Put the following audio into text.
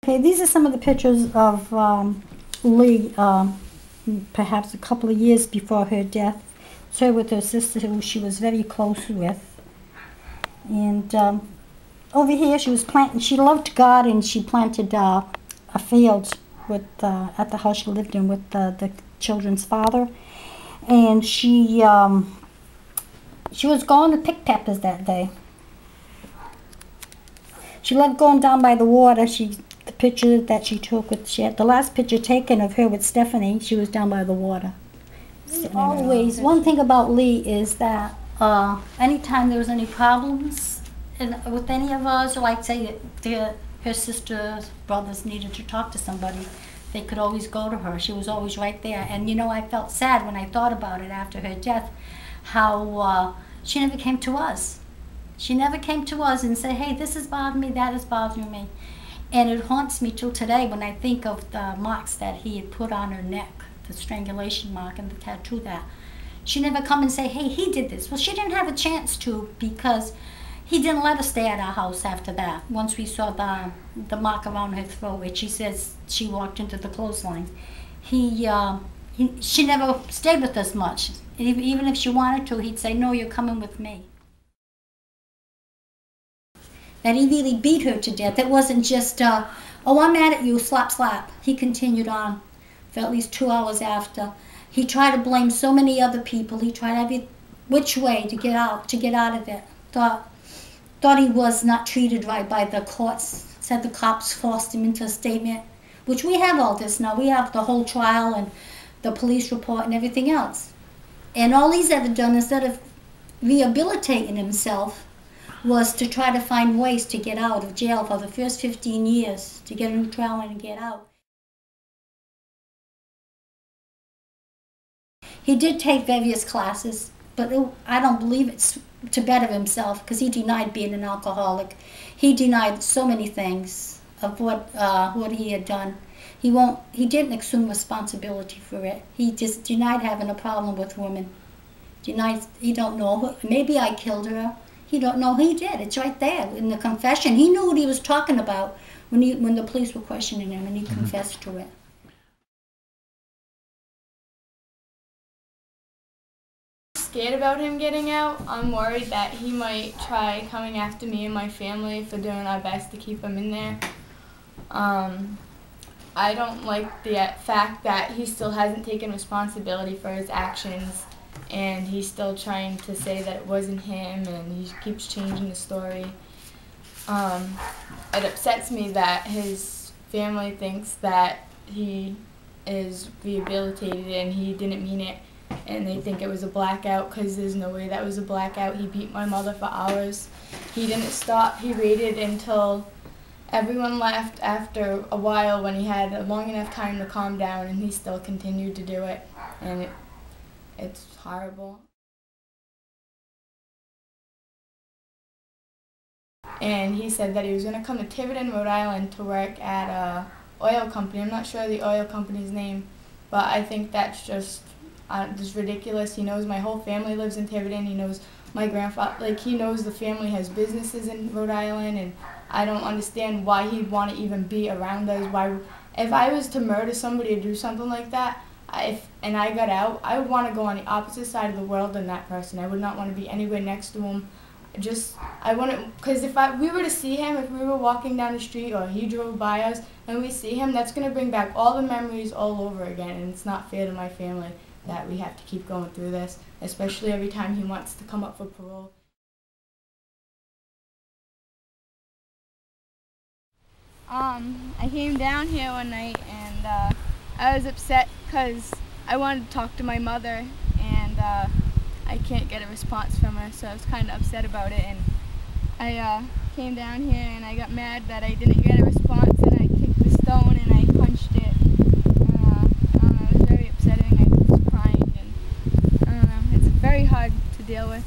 Okay, these are some of the pictures of Lee, perhaps a couple of years before her death. It's her with her sister, who she was very close with. And over here, she was planting. She loved God, and she planted a field with at the house she lived in with the children's father. And she was going to pick peppers that day. She loved going down by the water. The picture that she took with, she had the last picture taken of her with Stephanie, she was down by the water. Always, one thing about Lee is that anytime there was any problems with any of us, or like say her sisters, brothers needed to talk to somebody, they could always go to her. She was always right there. And you know, I felt sad when I thought about it after her death, how she never came to us. She never came to us and said, hey, this is bothering me, that is bothering me. And it haunts me till today when I think of the marks that he had put on her neck, the strangulation mark and the tattoo that. She never come and say, hey, he did this. Well, she didn't have a chance to, because he didn't let us stay at our house after that. Once we saw the mark around her throat, which she says she walked into the clothesline. She never stayed with us much. Even if she wanted to, he'd say, no, you're coming with me. That he really beat her to death. It wasn't just, oh, I'm mad at you, slap, slap. He continued on for at least 2 hours after. He tried to blame so many other people. He tried every which way to get out of it. Thought he was not treated right by the courts. Said the cops forced him into a statement, which we have all this now. We have the whole trial and the police report and everything else. And all he's ever done, instead of rehabilitating himself, was to try to find ways to get out of jail for the first 15 years, to get a new trial and get out. He did take various classes, but I don't believe it's to better himself, because he denied being an alcoholic. He denied so many things of what he had done. He didn't assume responsibility for it. He just denied having a problem with women. Denied, he don't know, maybe I killed her. He don't know he did. It's right there in the confession. He knew what he was talking about when the police were questioning him, and he confessed to it. Scared about him getting out. I'm worried that he might try coming after me and my family for doing our best to keep him in there. I don't like the fact that he still hasn't taken responsibility for his actions, and he's still trying to say that it wasn't him, and he keeps changing the story. It upsets me that his family thinks that he is rehabilitated and he didn't mean it, and they think it was a blackout, because there's no way that was a blackout. He beat my mother for hours. He didn't stop. He waited until everyone left after a while, when he had a long enough time to calm down, and he still continued to do it, and it's horrible. And he said that he was going to come to Tiverton, Rhode Island to work at an oil company. I'm not sure the oil company's name, but I think that's just ridiculous. He knows my whole family lives in Tiverton. He knows my grandfather, like, he knows the family has businesses in Rhode Island, and I don't understand why he'd want to even be around us. Why, if I was to murder somebody or do something like that, and I got out, I would want to go on the opposite side of the world than that person. I would not want to be anywhere next to him. I want to, because if we were to see him, if we were walking down the street or he drove by us and we see him, that's going to bring back all the memories all over again, and it's not fair to my family that we have to keep going through this, especially every time he wants to come up for parole. I came down here one night, and I was upset because I wanted to talk to my mother, and I can't get a response from her, so I was kind of upset about it. And I came down here and I got mad that I didn't get a response, and I kicked the stone and I punched it. I don't know, it was very upsetting. I was crying, and I don't know, it's very hard to deal with.